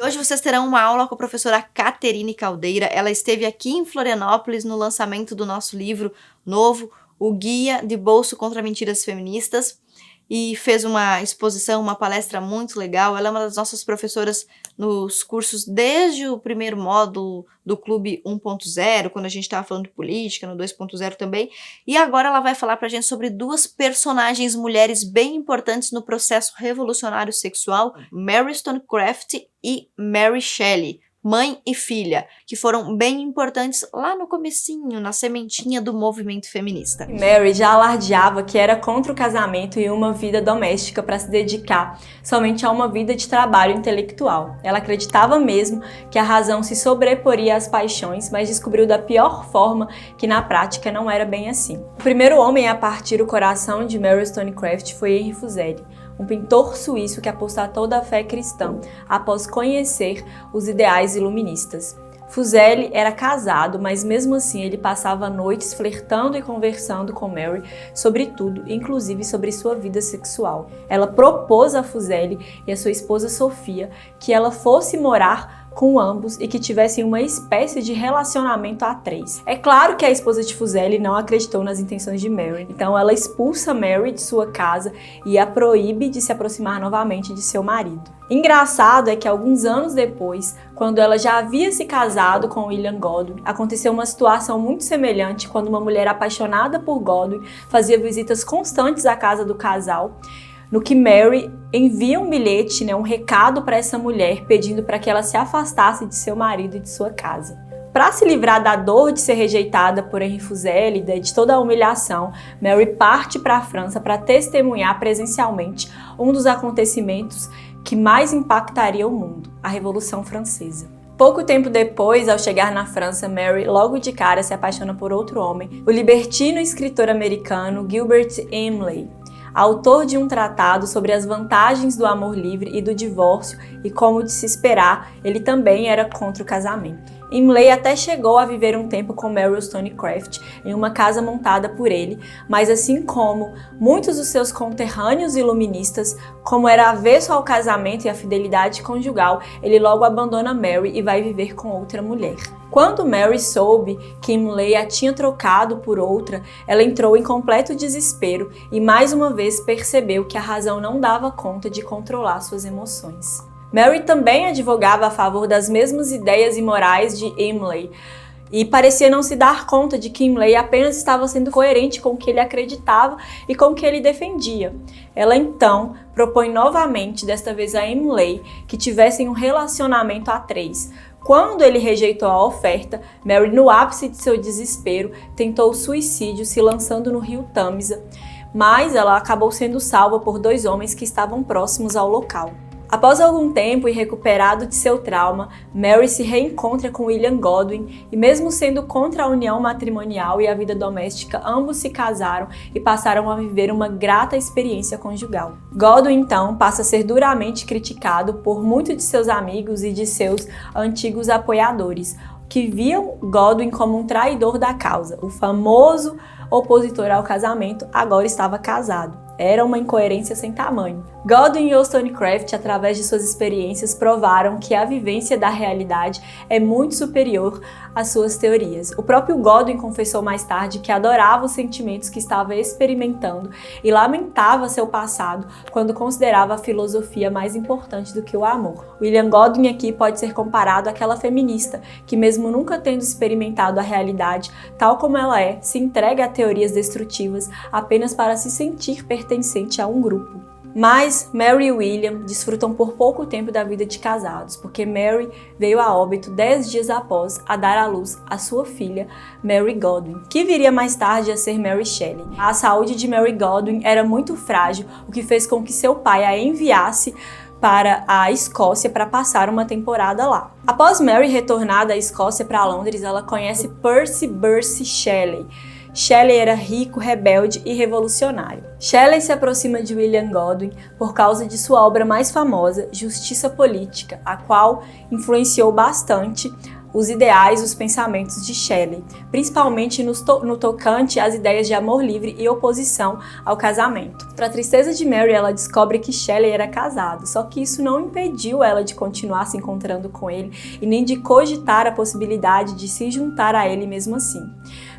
Hoje vocês terão uma aula com a professora Caterine Caldeira. Ela esteve aqui em Florianópolis no lançamento do nosso livro novo, O Guia de Bolso contra Mentiras Feministas, e fez uma exposição, uma palestra muito legal. Ela é uma das nossas professoras nos cursos desde o primeiro módulo do Clube 1.0, quando a gente estava falando de política, no 2.0 também, e agora ela vai falar pra gente sobre duas personagens mulheres bem importantes no processo revolucionário sexual, Mary Stonecraft e Mary Shelley, mãe e filha, que foram bem importantes lá no comecinho, na sementinha do movimento feminista. Mary já alardeava que era contra o casamento e uma vida doméstica para se dedicar somente a uma vida de trabalho intelectual. Ela acreditava mesmo que a razão se sobreporia às paixões, mas descobriu da pior forma que na prática não era bem assim. O primeiro homem a partir o coração de Mary Stonecraft foi Henri Fuseli, um pintor suíço que apostatou da fé cristã após conhecer os ideais iluministas. Fuseli era casado, mas mesmo assim ele passava noites flertando e conversando com Mary sobre tudo, inclusive sobre sua vida sexual. Ela propôs a Fuseli e a sua esposa Sofia que ela fosse morar com ambos e que tivessem uma espécie de relacionamento a três. É claro que a esposa de Fuseli não acreditou nas intenções de Mary, então ela expulsa Mary de sua casa e a proíbe de se aproximar novamente de seu marido. Engraçado é que alguns anos depois, quando ela já havia se casado com William Godwin, aconteceu uma situação muito semelhante quando uma mulher apaixonada por Godwin fazia visitas constantes à casa do casal, no que Mary envia um bilhete, um recado para essa mulher pedindo para que ela se afastasse de seu marido e de sua casa. Para se livrar da dor de ser rejeitada por Henri Fuseli e de toda a humilhação, Mary parte para a França para testemunhar presencialmente um dos acontecimentos que mais impactaria o mundo, a Revolução Francesa. Pouco tempo depois, ao chegar na França, Mary logo de cara se apaixona por outro homem, o libertino escritor americano Gilbert Imlay, autor de um tratado sobre as vantagens do amor livre e do divórcio e, como de se esperar, ele também era contra o casamento. Imlay até chegou a viver um tempo com Mary Stonecraft em uma casa montada por ele, mas assim como muitos dos seus conterrâneos iluministas, como era avesso ao casamento e à fidelidade conjugal, ele logo abandona Mary e vai viver com outra mulher. Quando Mary soube que Imlay a tinha trocado por outra, ela entrou em completo desespero e mais uma vez percebeu que a razão não dava conta de controlar suas emoções. Mary também advogava a favor das mesmas ideias imorais de Imlay e parecia não se dar conta de que Imlay apenas estava sendo coerente com o que ele acreditava e com o que ele defendia. Ela então propõe novamente, desta vez a Imlay, que tivessem um relacionamento a três. Quando ele rejeitou a oferta, Mary, no ápice de seu desespero, tentou o suicídio se lançando no rio Tâmisa, mas ela acabou sendo salva por dois homens que estavam próximos ao local. Após algum tempo e recuperado de seu trauma, Mary se reencontra com William Godwin e, mesmo sendo contra a união matrimonial e a vida doméstica, ambos se casaram e passaram a viver uma grata experiência conjugal. Godwin, então, passa a ser duramente criticado por muitos de seus amigos e de seus antigos apoiadores, que viam Godwin como um traidor da causa. O famoso opositor ao casamento agora estava casado. Era uma incoerência sem tamanho. Godwin e Stonecraft, através de suas experiências, provaram que a vivência da realidade é muito superior às suas teorias. O próprio Godwin confessou mais tarde que adorava os sentimentos que estava experimentando e lamentava seu passado quando considerava a filosofia mais importante do que o amor. William Godwin aqui pode ser comparado àquela feminista que, mesmo nunca tendo experimentado a realidade tal como ela é, se entrega a teorias destrutivas apenas para se sentir pertencente a um grupo. Mas Mary e William desfrutam por pouco tempo da vida de casados, porque Mary veio a óbito 10 dias após a dar à luz a sua filha, Mary Godwin, que viria mais tarde a ser Mary Shelley. A saúde de Mary Godwin era muito frágil, o que fez com que seu pai a enviasse para a Escócia para passar uma temporada lá. Após Mary retornar da Escócia para Londres, ela conhece Percy Shelley. Shelley era rico, rebelde e revolucionário. Shelley se aproxima de William Godwin por causa de sua obra mais famosa, Justiça Política, a qual influenciou bastante os ideais e os pensamentos de Shelley, principalmente no tocante às ideias de amor livre e oposição ao casamento. Para a tristeza de Mary, ela descobre que Shelley era casado, só que isso não impediu ela de continuar se encontrando com ele e nem de cogitar a possibilidade de se juntar a ele mesmo assim.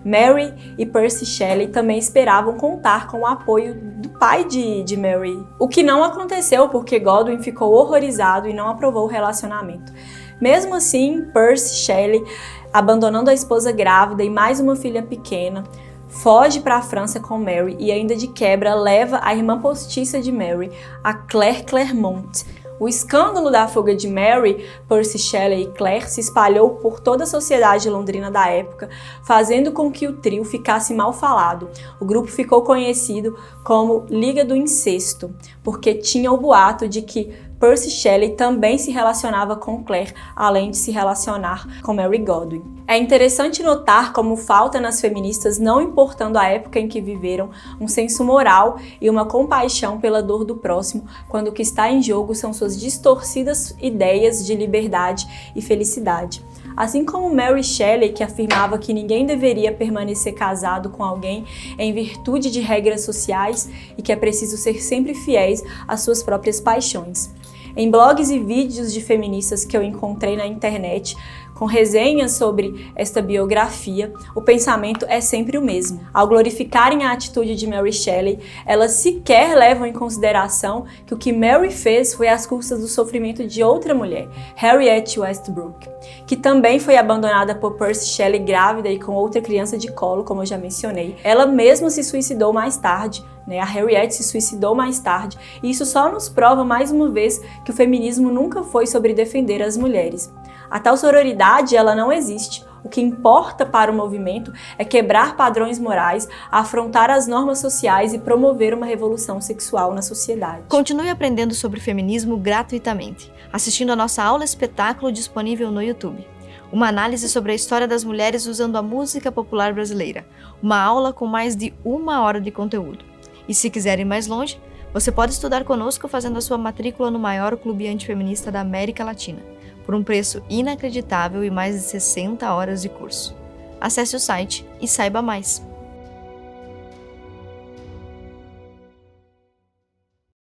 Mary e Percy Shelley também esperavam contar com o apoio do pai de Mary, o que não aconteceu porque Godwin ficou horrorizado e não aprovou o relacionamento. Mesmo assim, Percy Shelley, abandonando a esposa grávida e mais uma filha pequena, foge para a França com Mary e ainda de quebra leva a irmã postiça de Mary, a Claire Clairmont. O escândalo da fuga de Mary, Percy Shelley e Claire se espalhou por toda a sociedade londrina da época, fazendo com que o trio ficasse mal falado. O grupo ficou conhecido como Liga do Incesto, porque tinha o boato de que Percy Shelley também se relacionava com Claire, além de se relacionar com Mary Godwin. É interessante notar como falta nas feministas, não importando a época em que viveram, um senso moral e uma compaixão pela dor do próximo, quando o que está em jogo são suas distorcidas ideias de liberdade e felicidade. Assim como Mary Shelley, que afirmava que ninguém deveria permanecer casado com alguém em virtude de regras sociais e que é preciso ser sempre fiéis às suas próprias paixões. Em blogs e vídeos de feministas que eu encontrei na internet, com resenhas sobre esta biografia, o pensamento é sempre o mesmo. Ao glorificarem a atitude de Mary Shelley, elas sequer levam em consideração que o que Mary fez foi às custas do sofrimento de outra mulher, Harriet Westbrook, que também foi abandonada por Percy Shelley grávida e com outra criança de colo, como eu já mencionei. Ela mesma se suicidou mais tarde, a Harriet se suicidou mais tarde, e isso só nos prova mais uma vez que o feminismo nunca foi sobre defender as mulheres. A tal sororidade, ela não existe. O que importa para o movimento é quebrar padrões morais, afrontar as normas sociais e promover uma revolução sexual na sociedade. Continue aprendendo sobre feminismo gratuitamente, assistindo a nossa aula espetáculo disponível no YouTube. Uma análise sobre a história das mulheres usando a música popular brasileira. Uma aula com mais de 1 hora de conteúdo. E se quiser ir mais longe, você pode estudar conosco fazendo a sua matrícula no maior clube antifeminista da América Latina, por um preço inacreditável e mais de 60 horas de curso. Acesse o site e saiba mais.